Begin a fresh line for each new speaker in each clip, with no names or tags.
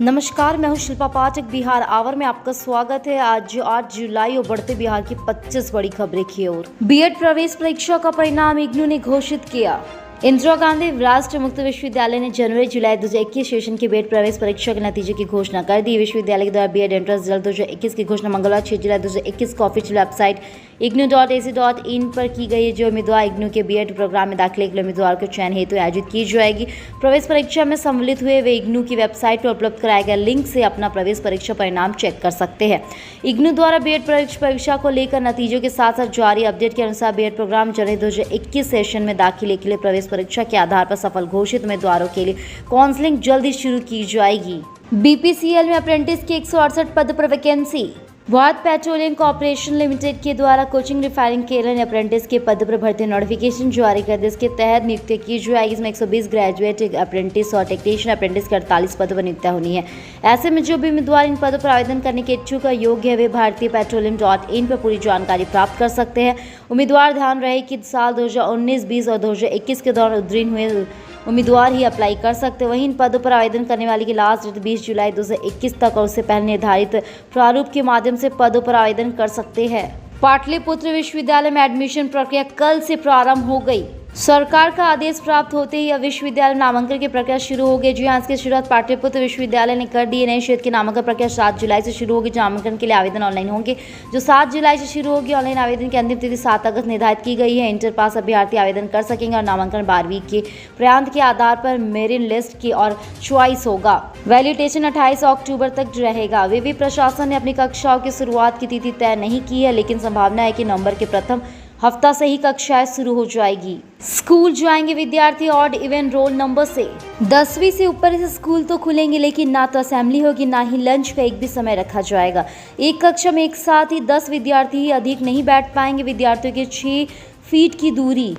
नमस्कार, मैं हूं शिल्पा पाठक। बिहार आवर में आपका स्वागत है। आज 8 जुलाई और बढ़ते बिहार की 25 बड़ी खबरें की ओर। बीएड प्रवेश परीक्षा का परिणाम इग्नू ने घोषित किया। इंदिरा गांधी राष्ट्रीय मुक्त विश्वविद्यालय ने जनवरी-जुलाई 2021 सेशन की बीएड प्रवेश परीक्षा के नतीजे की घोषणा कर दी। विश्वविद्यालय के द्वारा बीएड एंट्रेंस रिजल्ट 2021 की घोषणा मंगलवार 6 जुलाई 2021 को ऑफिशियल वेबसाइट ignu.ac.in पर की गई है। जो उम्मीदवार इग्नू के बीएड प्रोग्राम में दाखिले के लिए उम्मीदवार को चयन हेतु आयोजित की जाएगी। प्रवेश परीक्षा में सम्मिलित हुए वे इग्नू की वेबसाइट पर उपलब्ध कराए गए लिंक से अपना प्रवेश परीक्षा परिणाम चेक कर सकते हैं। इग्नू द्वारा बीएड प्रवेश परीक्षा को लेकर नतीजों के साथ साथ जारी अपडेट के अनुसार बीएड प्रोग्राम जनवरी 2021 सेशन में दाखिले के लिए प्रवेश परीक्षा के आधार पर सफल घोषित उम्मीदवारों के लिए काउंसलिंग जल्द ही शुरू की जाएगी। बीपीसीएल में अप्रेंटिस के 168 पद पर vacancy. Bharat petroleum corporation limited के द्वारा कोचिंग रिफाइनिंग केरल में अप्रेंटिस के पद पर भर्ती नोटिफिकेशन जारी कर दी। इसके तहत नियुक्ति की जाएगी। इसमें 120 ग्रेजुएट अप्रेंटिस और टेक्नीशियन अप्रेंटिस के 48 पद पर नियुक्ति होनी है। ऐसे में जो भी उम्मीदवार इन पदों पर आवेदन करने के इच्छुक योग्य है वे भारतीय पेट्रोलियम.in पर पूरी जानकारी प्राप्त कर सकते हैं। उम्मीदवार ध्यान रहे कि साल 2019, 20 और 2021 के दौरान उत्तीर्ण हुए उम्मीदवार ही अप्लाई कर सकते हैं। वहीं इन पदों पर आवेदन करने वाले की लास्ट डेट 20 जुलाई 2021 तक और उससे पहले निर्धारित प्रारूप के माध्यम से पदों पर आवेदन कर सकते हैं। पाटलिपुत्र विश्वविद्यालय में एडमिशन प्रक्रिया कल से प्रारंभ हो गई। सरकार का आदेश प्राप्त होते ही अब विश्वविद्यालय नामांकन की प्रक्रिया शुरू हो गई। जी हां, इसकी शुरुआत पाटलिपुत्र विश्वविद्यालय ने कर दी है। नए क्षेत्र की नामांकन प्रक्रिया 7 जुलाई से शुरू होगी। नामांकन के लिए आवेदन ऑनलाइन होंगे जो 7 जुलाई से शुरू होगी। ऑनलाइन आवेदन की अंतिम तिथि 7 अगस्त निर्धारित की गई है। इंटर पास अभ्यर्थी आवेदन कर सकेंगे और नामांकन 12वीं के प्रांत के आधार पर मेरिट लिस्ट की और चॉइस होगा। वैल्यूटेशन 28 अक्टूबर तक रहेगा। विवि प्रशासन ने अपनी कक्षाओं की शुरुआत की तिथि तय नहीं की है, लेकिन संभावना है कि नवंबर के प्रथम हफ्ता से ही कक्षाएं शुरू हो जाएगी। स्कूल जाएंगे विद्यार्थी ऑड इवन रोल नंबर से। 10वीं से ऊपर से स्कूल तो खुलेंगे, लेकिन ना तो असेंबली होगी ना ही लंच का एक भी समय रखा जाएगा। एक कक्षा में एक साथ ही 10 विद्यार्थी ही अधिक नहीं बैठ पाएंगे। विद्यार्थियों के 6 फीट की दूरी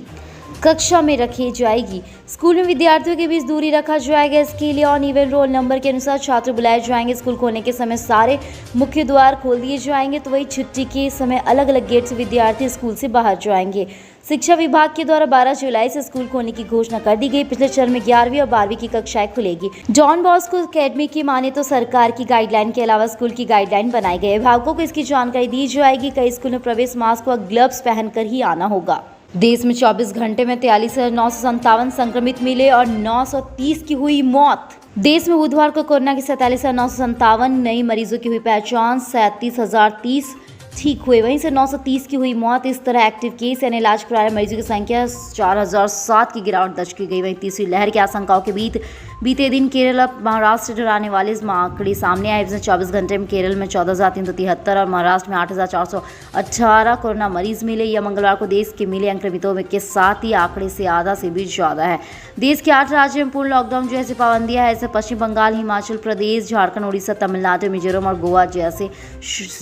कक्षा में रखी जाएगी। स्कूल में विद्यार्थियों के बीच दूरी रखा जाएगा। इसके लिए ऑन इवन रोल नंबर के अनुसार छात्र बुलाए जाएंगे। स्कूल खोलने के समय सारे मुख्य द्वार खोल दिए जाएंगे, तो वही छुट्टी के समय अलग अलग गेट से विद्यार्थी स्कूल से बाहर जाएंगे। शिक्षा विभाग के द्वारा 12 जुलाई से स्कूल खोलने की घोषणा कर दी गई। पिछले चरण में 11वीं और 12वीं की कक्षाएं खुलेगी। डॉन बॉस्को अकेडमी की माने तो सरकार की गाइडलाइन के अलावा स्कूल की गाइडलाइन बनाई गई है। अभिभावकों को इसकी जानकारी दी जाएगी। कई स्कूल में प्रवेश मास्क व ग्लव्स पहनकर ही आना होगा। देश में 24 घंटे में 43,957 संक्रमित मिले और 930 की हुई मौत। देश में बुधवार को कोरोना की 47,957 नई मरीजों की हुई पहचान। 37,030 ठीक हुए। वहीं से 930 की हुई मौत। इस तरह एक्टिव केस यानी इलाज करा रहे मरीजों की संख्या 4007 की गिरावट दर्ज की गई। वहीं तीसरी लहर की आशंकाओं के बीते दिन केरल और महाराष्ट्र से डराने वाले इस आंकड़े सामने आए। इसमें 24 घंटे में केरल में 14,373 और महाराष्ट्र में 8,418 कोरोना मरीज मिले। यह मंगलवार को देश के मिले संक्रमितों के साथ ही आंकड़े से आधा से भी ज्यादा है। देश के 8 राज्यों में पूर्ण लॉकडाउन जैसे पाबंदियां है। ऐसे पश्चिम बंगाल, हिमाचल प्रदेश, झारखंड, उड़ीसा, तमिलनाडु, मिजोरम और गोवा जैसे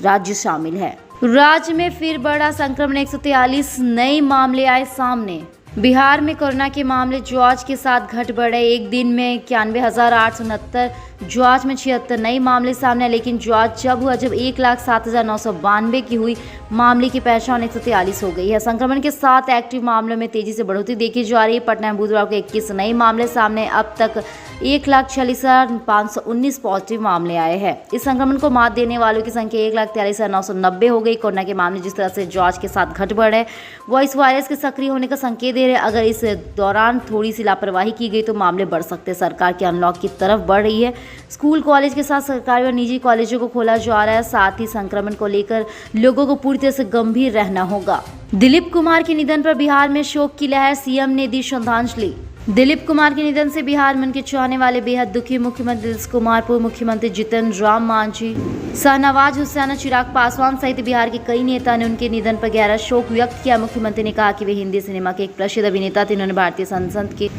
राज्य शामिल है। राज्य में फिर बड़ा संक्रमण, 143 नए मामले आए सामने। बिहार में कोरोना के मामले जांच के साथ घट बढ़े। एक दिन में 91,869, जांच में 76 नए मामले सामने आए। लेकिन जांच जब हुआ जब 1,07,992 की हुई मामले की पहचान 143 हो गई है। संक्रमण के साथ एक्टिव मामलों में तेजी से बढ़ोतरी देखी जा रही है। पटना में बुधवार को 21 नए मामले सामने। अब तक 1,46,519 पॉजिटिव मामले आए हैं। इस संक्रमण को मात देने वालों की संख्या 1,43,990 हो गई। कोरोना के मामले जिस तरह से जांच के साथ घट बढ़ रहे वो इस वायरस के सक्रिय होने का संकेत दे रहे हैं। अगर इस दौरान थोड़ी सी लापरवाही की गई तो मामले बढ़ सकते हैं। सरकार की अनलॉक की तरफ बढ़ रही है। स्कूल कॉलेज के साथ सरकारी और निजी कॉलेजों को खोला जा रहा है। साथ ही संक्रमण को लेकर लोगों को पूरी तरह से गंभीर रहना होगा। दिलीप कुमार के निधन पर बिहार में शोक की लहर, सीएम ने दी श्रद्धांजलि। दिलीप कुमार के निधन से बिहार में उनके चाहने वाले बेहद दुखी। मुख्यमंत्री नीतीश कुमार, पूर्व मुख्यमंत्री जितन राम मांझी, शाहनवाज हुसैन, चिराग पासवान सहित बिहार के कई नेता ने उनके निधन पर गहरा शोक व्यक्त किया। मुख्यमंत्री ने कहा कि वे हिंदी सिनेमा के एक प्रसिद्ध अभिनेता थे। उन्होंने भारतीय संसद के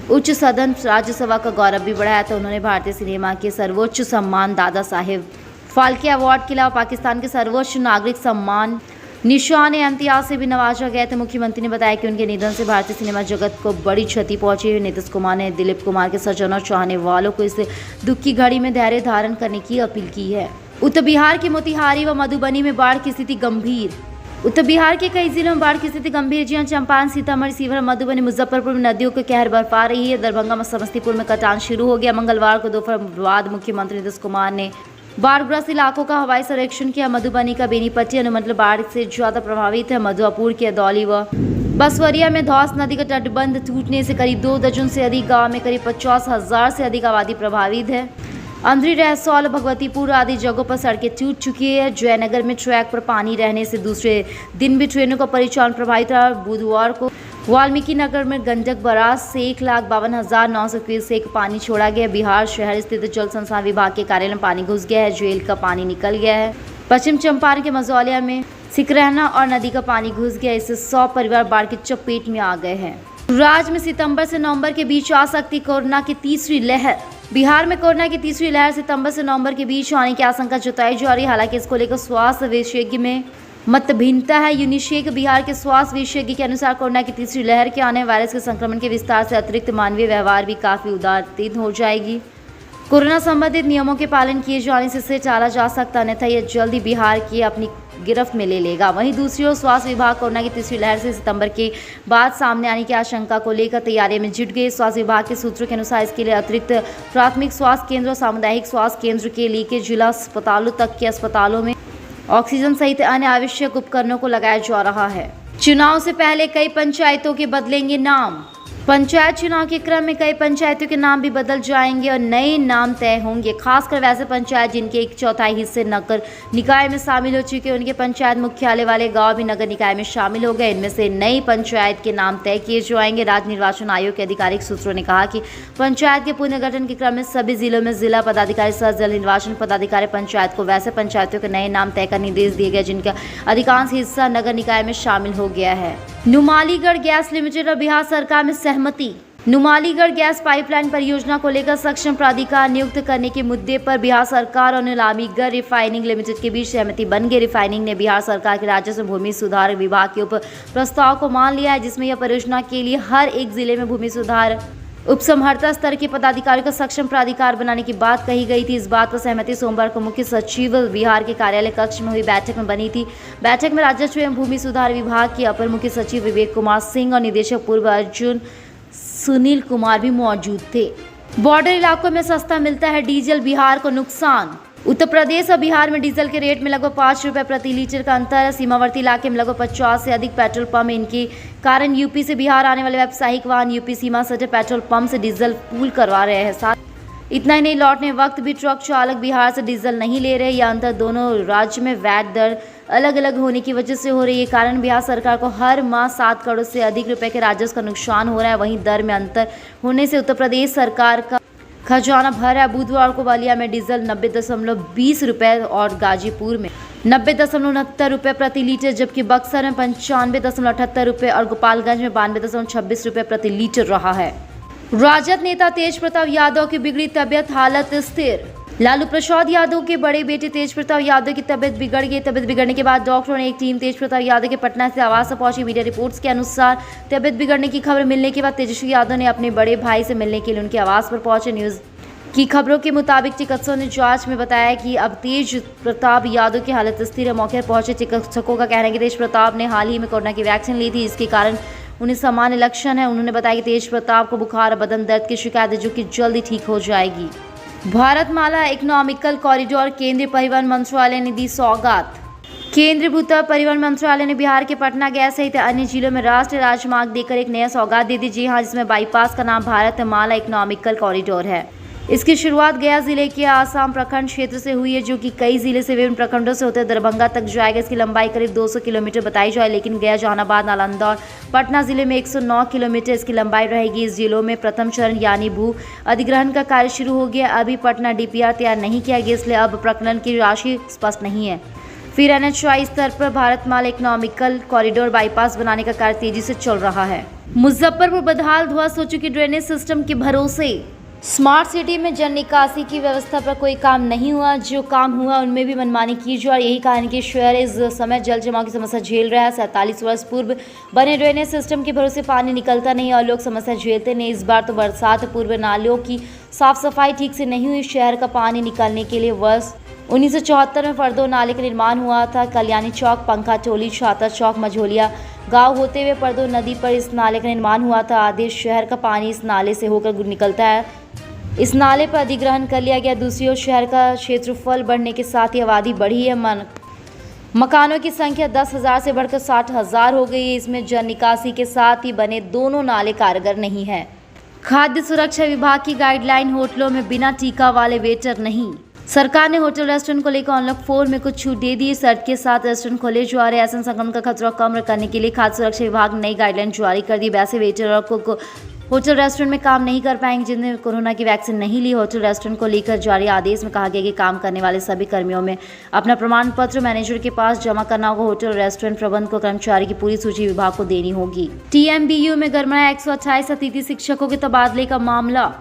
उच्च सदन राज्यसभा का गौरव भी बढ़ाया था। उन्होंने भारतीय सिनेमा के सर्वोच्च सम्मान दादा साहेब फाल्के अवार्ड के अलावा पाकिस्तान के सर्वोच्च नागरिक सम्मान निशान-ए-इम्तियाज से भी नवाजा गए थे। मुख्यमंत्री ने बताया कि उनके निधन से भारतीय सिनेमा जगत को बड़ी क्षति पहुंची है। नीतीश कुमार ने दिलीप कुमार के सज्जनों और चाहने वालों को इस दुख की घड़ी में धैर्य धारण करने की अपील की है। उत्तर बिहार के मोतिहारी व मधुबनी में बाढ़ की स्थिति गंभीर। उत्तर बिहार के कई जिलों में बाढ़ की स्थिति गंभीर, जहां चंपारण, सीतामढ़ी, शिवहर, मधुबनी, मुजफ्फरपुर में नदियों के कहर बरपा रही है। दरभंगा में समस्तीपुर में कटान शुरू हो गया। मंगलवार को दोपहर बाद मुख्यमंत्री नीतीश कुमार ने बाढ़ग्रस्त इलाकों का हवाई सर्वेक्षण किया। मधुबनी का बेनीपट्टी अनुमंडल बाढ़ से ज्यादा प्रभावित है। मधुआपुर के दौली व बसवरिया में धौस नदी का तटबंध टूटने से करीब 2 दर्जन से अधिक गांव में करीब 50,000 से अधिक आबादी प्रभावित है। अंधरी, रहसौल, भगवतीपुर आदि जगहों पर सड़कें टूट चुकी है। जयनगर में ट्रैक पर पानी रहने से दूसरे दिन भी ट्रेनों का परिचालन प्रभावित रहा। बुधवार को वाल्मीकि नगर में गंडक बराज से 1,52,900 क्यूसेक पानी छोड़ा गया। बिहार शहर स्थित जल संसाधन विभाग के कार्यालय में पानी घुस गया है। जेल का पानी निकल गया है। पश्चिम चंपारण के मझौलिया में सिकरहना और नदी का पानी घुस गया। इससे 100 परिवार बाढ़ की चपेट में आ गए हैं। राज्य में सितंबर से नवंबर के बीच आ सकती कोरोना की तीसरी लहर। बिहार में कोरोना की तीसरी लहर सितंबर से नवंबर के बीच आने की आशंका जताई जा रही है। हालांकि इसको लेकर स्वास्थ्य विशेषज्ञ में मत भिन्नता है। यूनिसेक बिहार के स्वास्थ्य विशेषज्ञ के अनुसार कोरोना की तीसरी लहर के आने वायरस के संक्रमण के विस्तार से अतिरिक्त मानवीय व्यवहार भी काफी उदासीन हो जाएगी। कोरोना संबंधित नियमों के पालन किए जाने से इसे टाला जा सकता, अन्यथा यह जल्दी बिहार की अपनी गिरफ्त में ले लेगा। वहीं दूसरी ओर स्वास्थ्य विभाग कोरोना की तीसरी लहर से सितंबर के बाद सामने आने की आशंका को लेकर तैयारी में जुट गए। स्वास्थ्य विभाग के सूत्रों के अनुसार इसके लिए अतिरिक्त प्राथमिक स्वास्थ्य केंद्र और सामुदायिक स्वास्थ्य केंद्र के लिए जिला अस्पतालों तक के अस्पतालों में ऑक्सीजन सहित अन्य आवश्यक उपकरणों को लगाया जा रहा है। चुनाव से पहले कई पंचायतों के बदलेंगे नाम। पंचायत चुनाव के क्रम में कई पंचायतों के नाम भी बदल जाएंगे और नए नाम तय होंगे। खासकर वैसे पंचायत जिनके 1/4 हिस्से नगर निकाय में शामिल हो चुके, उनके पंचायत मुख्यालय वाले गांव भी नगर निकाय में शामिल हो गए। इनमें से नई पंचायत के नाम तय किए जाएंगे। राज्य निर्वाचन आयोग के आधिकारिक सूत्रों ने कहा कि पंचायत के पुनर्गठन के क्रम में सभी जिलों में जिला पदाधिकारी सह जल निर्वाचन पदाधिकारी पंचायत को वैसे पंचायतों के नए नाम तय कर निर्देश दिए गए जिनका अधिकांश हिस्सा नगर निकाय में शामिल हो गया है। नुमालीगढ़ गैस लिमिटेड और बिहार सरकार में सहमति। नुमालीगढ़ गैस पाइपलाइन परियोजना को लेकर सक्षम प्राधिकार नियुक्त करने के मुद्दे पर बिहार सरकार और नुमालीगढ़ रिफाइनिंग लिमिटेड के बीच सहमति बन गई। रिफाइनिंग ने बिहार सरकार के राजस्व भूमि सुधार विभाग के उप प्रस्ताव को मान लिया है, जिसमें यह परियोजना के लिए हर एक जिले में भूमि सुधार उपसमहर्ता स्तर के पदाधिकारियों का सक्षम प्राधिकार बनाने की बात कही गई थी। इस बात पर सहमति सोमवार को मुख्य सचिव बिहार के कार्यालय कक्ष में हुई बैठक में बनी थी। बैठक में राजस्व एवं भूमि सुधार विभाग के अपर मुख्य सचिव विवेक कुमार सिंह और निदेशक पूर्व अर्जुन सुनील कुमार भी मौजूद थे। बॉर्डर इलाकों में सस्ता मिलता है डीजल, बिहार को नुकसान। उत्तर प्रदेश और बिहार में डीजल के रेट में लगभग 5 रुपये प्रति लीटर का अंतर है। सीमावर्ती इलाके में लगभग 50 से अधिक पेट्रोल पंप। इनके कारण यूपी से बिहार आने वाले व्यावसायिक वाहन यूपी सीमा सटे पेट्रोल पंप से डीजल पूल करवा रहे हैं। साथ इतना ही नहीं, लौटने वक्त भी ट्रक चालक बिहार से डीजल नहीं ले रहे। यह अंतर दोनों राज्य में वैट दर अलग अलग होने की वजह से हो रही है। कारण बिहार सरकार को हर माह 7 करोड़ से अधिक रुपए के राजस्व का नुकसान हो रहा है। वहीं दर में अंतर होने से उत्तर प्रदेश सरकार का खजाना भर है। बुधवार को बलिया में डीजल 90.20 रुपये और गाजीपुर में 90.69 रुपये प्रति लीटर, जबकि बक्सर में 95.78 रुपये और गोपालगंज में 92.26 रुपये प्रति लीटर रहा है। राजद नेता तेज प्रताप यादव की बिगड़ी तबियत, हालत स्थिर। लालू प्रसाद यादव के बड़े बेटे तेज प्रताप यादव की तबियत बिगड़ गई। तबियत बिगड़ने के बाद डॉक्टरों ने एक टीम तेज प्रताप यादव के पटना से आवास पर पहुंची। मीडिया रिपोर्ट्स के अनुसार तबियत बिगड़ने की खबर मिलने के बाद तेजस्वी यादव ने अपने बड़े भाई से मिलने के लिए उनके आवास पर पहुंचे। न्यूज की खबरों के मुताबिक चिकित्सकों ने जांच में बताया कि अब तेज प्रताप यादव की हालत स्थिर है। मौके पर पहुंचे चिकित्सकों का कहना है कि तेज प्रताप ने हाल ही में कोरोना की वैक्सीन ली थी, इसके कारण उन्हें सामान्य लक्षण है। उन्होंने बताया कि तेज प्रताप को बुखार और बदन दर्द की शिकायत है, जो कि जल्दी ठीक हो जाएगी। भारतमाला इकोनॉमिकल कॉरिडोर, केंद्रीय परिवहन मंत्रालय ने दी सौगात। केंद्रीय भूतल परिवहन मंत्रालय ने बिहार के पटना गया सहित अन्य जिलों में राष्ट्रीय राजमार्ग देकर एक नया सौगात दे दी। जी हाँ, जिसमें बाईपास का नाम भारतमाला इकोनॉमिकल कॉरिडोर है। इसकी शुरुआत गया जिले के आसाम प्रखंड क्षेत्र से हुई है, जो कि कई जिले से विभिन्न प्रखंडों से होते दरभंगा तक जाएगा। इसकी लंबाई करीब 200 किलोमीटर बताई जाए, लेकिन गया, जहानाबाद, नालंदा और पटना जिले में 109 किलोमीटर इसकी लंबाई रहेगी। इस जिलों में प्रथम चरण यानी भू अधिग्रहण का कार्य शुरू हो गया। अभी पटना DPR तैयार नहीं किया गया, इसलिए अब प्रकरण की राशि स्पष्ट नहीं है। फिर NHI स्तर पर भारतमाला इकोनॉमिकल कॉरिडोर बाईपास बनाने का कार्य तेजी से चल रहा है। मुजफ्फरपुर बदहाल ध्वस्त हो चुकी ड्रेनेज सिस्टम के भरोसे। स्मार्ट सिटी में जल निकासी की व्यवस्था पर कोई काम नहीं हुआ। जो काम हुआ उनमें भी मनमानी की जा रही। यही कारण कि शहर इस समय जल जमाव की समस्या झेल रहा है। 47 वर्ष पूर्व बने ड्रेनेज सिस्टम के भरोसे पानी निकलता नहीं और लोग समस्या झेलते नहीं। इस बार तो बरसात पूर्व नालियों की साफ सफाई ठीक से नहीं हुई। शहर का पानी निकालने के लिए वर्ष 1974 में फरदो नाले का निर्माण हुआ था। कल्याणी चौक, पंखा टोली, छाता चौक, मझोलिया गांव होते हुए फरदो नदी पर इस नाले का निर्माण हुआ था। आधे शहर का पानी इस नाले से होकर निकलता है। इस नाले पर अधिग्रहण कर लिया गया। दूसरी ओर शहर का क्षेत्रफल बढ़ने के साथ ही आबादी बढ़ी है। मकानों की संख्या 10,000 से बढ़कर 60,000 हो गई है। इसमें जल निकासी के साथ ही बने दोनों नाले कारगर नहीं है। खाद्य सुरक्षा विभाग की गाइडलाइन, होटलों में बिना टीका वाले वेटर नहीं। सरकार ने होटल रेस्टोरेंट को लेकर अनलॉक 4 में कुछ छूट दे दी। शर्त के साथ रेस्टोरेंट खोले जा रहे। ऐसे संक्रमण का खतरा कम करने के लिए खाद्य सुरक्षा विभाग ने नई गाइडलाइन जारी कर दी। वैसे वेटर और कुक होटल रेस्टोरेंट में काम नहीं कर पाएंगे जिन्होंने कोरोना की वैक्सीन नहीं ली। होटल रेस्टोरेंट को लेकर जारी आदेश में कहा गया कि काम करने वाले सभी कर्मियों में अपना प्रमाण पत्र मैनेजर के पास जमा करना होगा। होटल रेस्टोरेंट प्रबंध को कर्मचारी की पूरी सूची विभाग को देनी होगी। TMBU में गरमाया 128 अतिथि शिक्षकों के तबादले का मामला।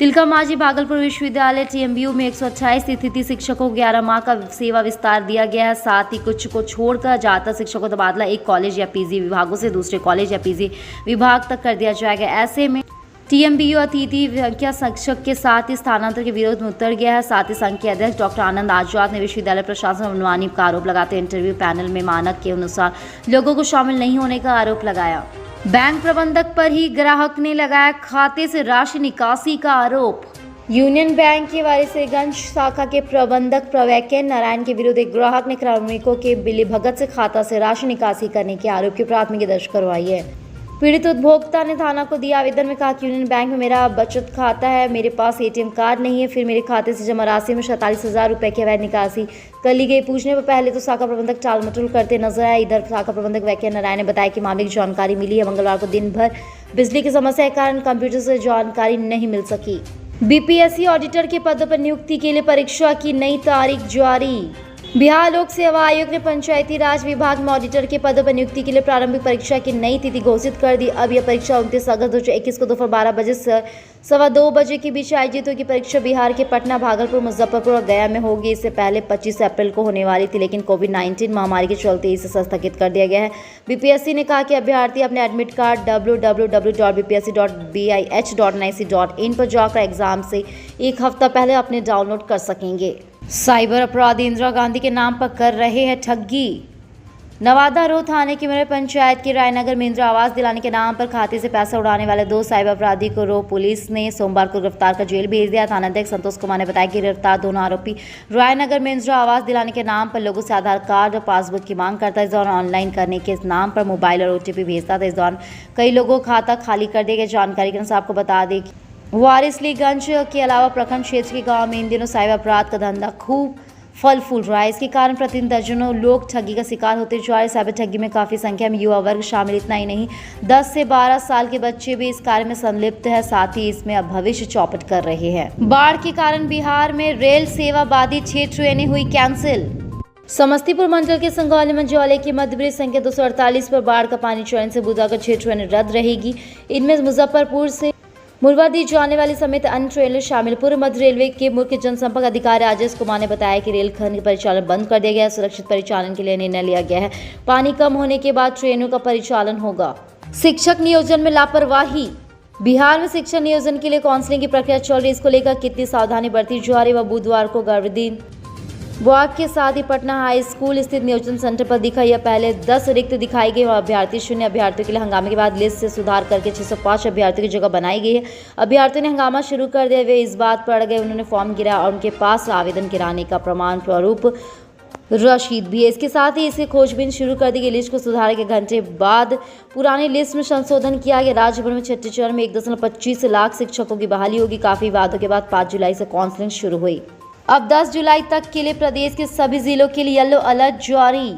तिलका मांझी भागलपुर विश्वविद्यालय TMBU में 128 अतिथि शिक्षकों को 11 माह का सेवा विस्तार दिया गया है। साथ ही कुछ को छोड़कर ज्यादातर शिक्षकों का तबादला एक कॉलेज या PG विभागों से दूसरे कॉलेज या PG विभाग तक कर दिया जाएगा। ऐसे में TMBU अतिथि संख्या शिक्षक के साथ ही स्थानांतरण के विरोध में उतर गया है। साथ ही संघ के अध्यक्ष डॉक्टर आनंद आजाद ने विश्वविद्यालय प्रशासन पर मनमानी का आरोप लगाते इंटरव्यू पैनल में मानक के अनुसार लोगों को शामिल नहीं होने का आरोप लगाया। बैंक प्रबंधक पर ही ग्राहक ने लगाया खाते से राशि निकासी का आरोप। यूनियन बैंक की वारिसलीगंज शाखा के प्रबंधक प्रवैक्य नारायण के विरुद्ध एक ग्राहक ने कार्मिकों के मिलीभगत से खाता से राशि निकासी करने के आरोप की प्राथमिकी दर्ज करवाई है। पीड़ित उपभोक्ता ने थाना को दिया आवेदन में कहा कि यूनियन बैंक में मेरा बचत खाता है, मेरे पास ATM कार्ड नहीं है, फिर मेरे खाते से जमा राशि में 47,000 रुपये की अवैध निकासी कर ली गई। पूछने पर पहले तो शाखा प्रबंधक टाल मटोल करते नजर आए। इधर शाखा प्रबंधक वैक्य नारायण ने बताया कि मामले की जानकारी मिली है। मंगलवार को दिन भर बिजली की समस्या के कारण कंप्यूटर से जानकारी नहीं मिल सकी। BPSC ऑडिटर के पद पर नियुक्ति के लिए परीक्षा की नई तारीख जारी। बिहार लोक सेवा आयोग ने पंचायती राज विभाग में ऑडिटर के पद पर नियुक्ति के लिए प्रारंभिक परीक्षा की नई तिथि घोषित कर दी। अब यह परीक्षा 29 अगस्त 2021 को दोपहर 12 बजे से 2:15 बजे के बीच आयोजित होगी। परीक्षा बिहार के पटना, भागलपुर, मुजफ्फरपुर और गया में होगी। इससे पहले 25 अप्रैल को होने वाली थी, लेकिन कोविड-19 महामारी के चलते इसे स्थगित कर दिया गया है। BPSC ने कहा कि अभ्यर्थी अपने एडमिट कार्ड www.bpsc.bih.nic.in पर जाकर एग्जाम से एक हफ्ता पहले अपने डाउनलोड कर सकेंगे। साइबर अपराधी इंदिरा गांधी के नाम पर कर रहे हैं ठगी। नवादा रोड थाने की मेरे पंचायत के रायनगर में इंदिरा आवास दिलाने के नाम पर खाते से पैसा उड़ाने वाले 2 साइबर अपराधी को रो पुलिस ने सोमवार को गिरफ्तार कर जेल भेज दिया। थानाध्यक्ष संतोष कुमार ने बताया कि गिरफ्तार दोनों आरोपी रायनगर में इंदिरा आवास दिलाने के नाम पर लोगों से आधार कार्ड और पासबुक की मांग करता है। इस दौरान ऑनलाइन करने के नाम पर मोबाइल और OTP भेजता था। इस दौरान कई लोगों का खाता खाली कर दिया गया। जानकारी के अनुसार आपको बता दें कि वारिसलीगंज के अलावा प्रखंड क्षेत्र के गांव में इन दिनों साइबर अपराध का धंधा खूब फल फूल रहा है। इसके कारण प्रतिदिन दर्जनों लोग ठगी का शिकार होते जा रहे। साइबर ठगी में काफी संख्या में युवा वर्ग शामिल। इतना ही नहीं, 10 से 12 साल के बच्चे भी इस कार्य में संलिप्त है। साथ ही इसमें अब भविष्य चौपट कर रहे हैं। बाढ़ के कारण बिहार में रेल सेवा बाधित 6 ट्रेनें हुई कैंसिल। समस्तीपुर मंडल के संगौली मंझौले की मध्य ब्रिज संख्या 248 पर बाढ़ का पानी चढ़ने से बुधवार को 6 ट्रेनें रद्द रहेगी। इनमें मुजफ्फरपुर से मुरबादी जाने वाली समेत अन्य ट्रेनें शामिल। पूर्व मध्य रेलवे के मुख्य जनसंपर्क अधिकारी राजेश कुमार ने बताया कि रेलखंड का परिचालन बंद कर दिया गया है। सुरक्षित परिचालन के लिए निर्णय लिया गया है। पानी कम होने के बाद ट्रेनों का परिचालन होगा। शिक्षक नियोजन में लापरवाही। बिहार में शिक्षक नियोजन के लिए काउंसलिंग की प्रक्रिया चल रही है। इसको लेकर कितनी सावधानी बरती जा रही है। वह बुधवार को गर्भदीन वार्ड के साथ ही पटना हाई स्कूल स्थित नियोजन सेंटर पर दिखा। यह पहले 10 रिक्त दिखाई गई और अभ्यर्थी शून्य अभ्यर्थियों के लिए हंगामे के बाद लिस्ट से सुधार करके 605 अभ्यर्थियों की जगह बनाई गई है। अभ्यर्थियों ने हंगामा शुरू कर दिया। वे इस बात पर अड़ गए, उन्होंने फॉर्म गिराया और उनके पास आवेदन गिराने का प्रमाण स्वरूप रशीद भी है। इसके साथ ही इसे खोजबीन शुरू कर दी गई। लिस्ट को सुधार के घंटे बाद पुरानी लिस्ट में संशोधन किया गया। राज्य भर में छठे चरण में 1.25 लाख शिक्षकों की बहाली होगी। काफी वादों के बाद 5 जुलाई से काउंसलिंग शुरू हुई। अब 10 जुलाई तक के लिए प्रदेश के सभी जिलों के लिए येलो अलर्ट जारी।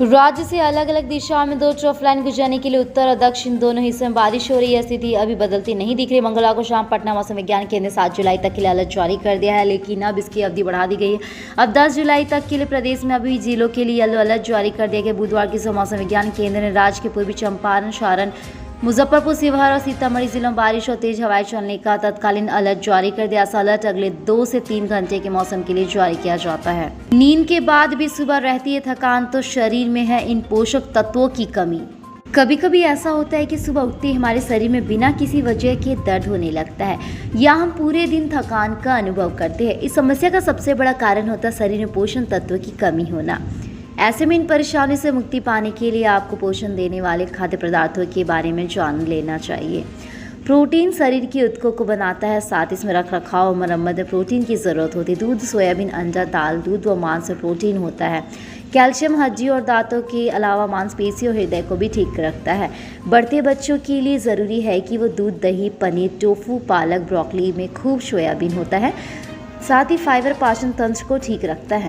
राज्य से अलग अलग दिशाओं में 2 ट्रफ लाइन गुजरने के लिए उत्तर और दक्षिण दोनों हिस्सों में बारिश हो रही है। स्थिति अभी बदलती नहीं दिख रही। मंगलवार को शाम पटना मौसम विज्ञान केंद्र ने 7 जुलाई तक के लिए अलर्ट जारी कर दिया है, लेकिन अब इसकी अवधि बढ़ा दी गई है। अब 10 जुलाई तक के लिए प्रदेश में अभी जिलों के लिए येलो अलर्ट जारी कर दिया गया। बुधवार की मौसम विज्ञान केंद्र ने राज्य के पूर्वी चंपारण, सारण, मुजफ्फरपुर, शिवहर और सीतामढ़ी जिलों में बारिश और तेज हवाएं चलने का तत्कालीन अलर्ट जारी कर दिया। ऐसा अलर्ट अगले 2 से 3 घंटे के मौसम के लिए जारी किया जाता है। नींद के बाद भी सुबह रहती है थकान, तो शरीर में है इन पोषक तत्वों की कमी। कभी कभी ऐसा होता है कि सुबह उठते ही हमारे शरीर में बिना किसी वजह के दर्द होने लगता है या हम पूरे दिन थकान का अनुभव करते हैं। इस समस्या का सबसे बड़ा कारण होता है शरीर में पोषण तत्व की कमी होना। ऐसे में इन परेशानियों से मुक्ति पाने के लिए आपको पोषण देने वाले खाद्य पदार्थों के बारे में जान लेना चाहिए। प्रोटीन शरीर की ऊतकों को बनाता है, साथ ही इसमें रख रखाव और मरम्मत में प्रोटीन की ज़रूरत होती है। दूध, सोयाबीन, अंडा, दाल, दूध व मांस में प्रोटीन होता है। कैल्शियम हड्डी और दांतों के अलावा मांसपेशियों और हृदय को भी ठीक रखता है। बढ़ते बच्चों के लिए ज़रूरी है कि वो दूध, दही, पनीर, टोफू, पालक, ब्रोकली में खूब सोयाबीन होता है। साथ ही फाइबर पाचन तंत्र को ठीक रखता है,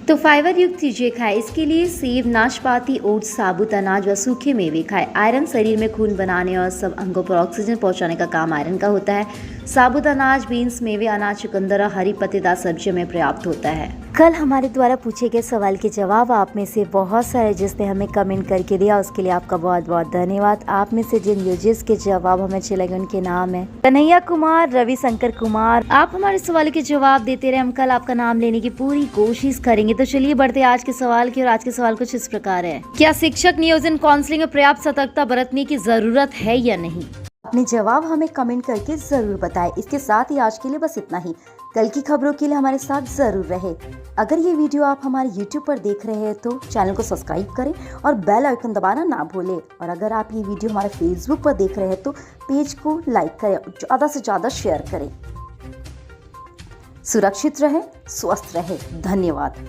तो फाइबर युक्त चीजें खाएं। इसके लिए सेब, नाशपाती, ओट्स, साबुत अनाज व सूखे मेवे खाएं। आयरन शरीर में खून बनाने और सब अंगों पर ऑक्सीजन पहुंचाने का काम आयरन का होता है। साबुत अनाज, बीन्स, मेवे, अनाज, चुकंदर और हरी पत्तेदार सब्जियों में पर्याप्त होता है। कल हमारे द्वारा पूछे गए सवाल के जवाब आप में से बहुत सारे जिसने हमें कमेंट करके दिया, उसके लिए आपका बहुत बहुत धन्यवाद। आप में से जिन यूजर्स के जवाब हमें अच्छे लगे उनके नाम है कन्हैया कुमार, रविशंकर कुमार। आप हमारे सवाल के जवाब देते रहे, हम कल आपका नाम लेने की पूरी कोशिश करेंगे। तो चलिए बढ़ते आज के सवाल की, और आज के सवाल कुछ इस प्रकार है। क्या शिक्षक नियोजन काउंसलिंग में पर्याप्त सतर्कता बरतने की जरूरत है या नहीं? अपने जवाब हमें कमेंट करके जरूर बताएं। इसके साथ ही आज के लिए बस इतना ही। कल की खबरों के लिए हमारे साथ जरूर रहे। अगर ये वीडियो आप हमारे YouTube पर देख रहे हैं तो चैनल को सब्सक्राइब करें और बेल आइकन दबाना ना भूलें। और अगर आप ये वीडियो हमारे Facebook पर देख रहे हैं तो पेज को लाइक करें और ज़्यादा से ज़्यादा शेयर करें। सुरक्षित रहें, स्वस्थ रहें। धन्यवाद।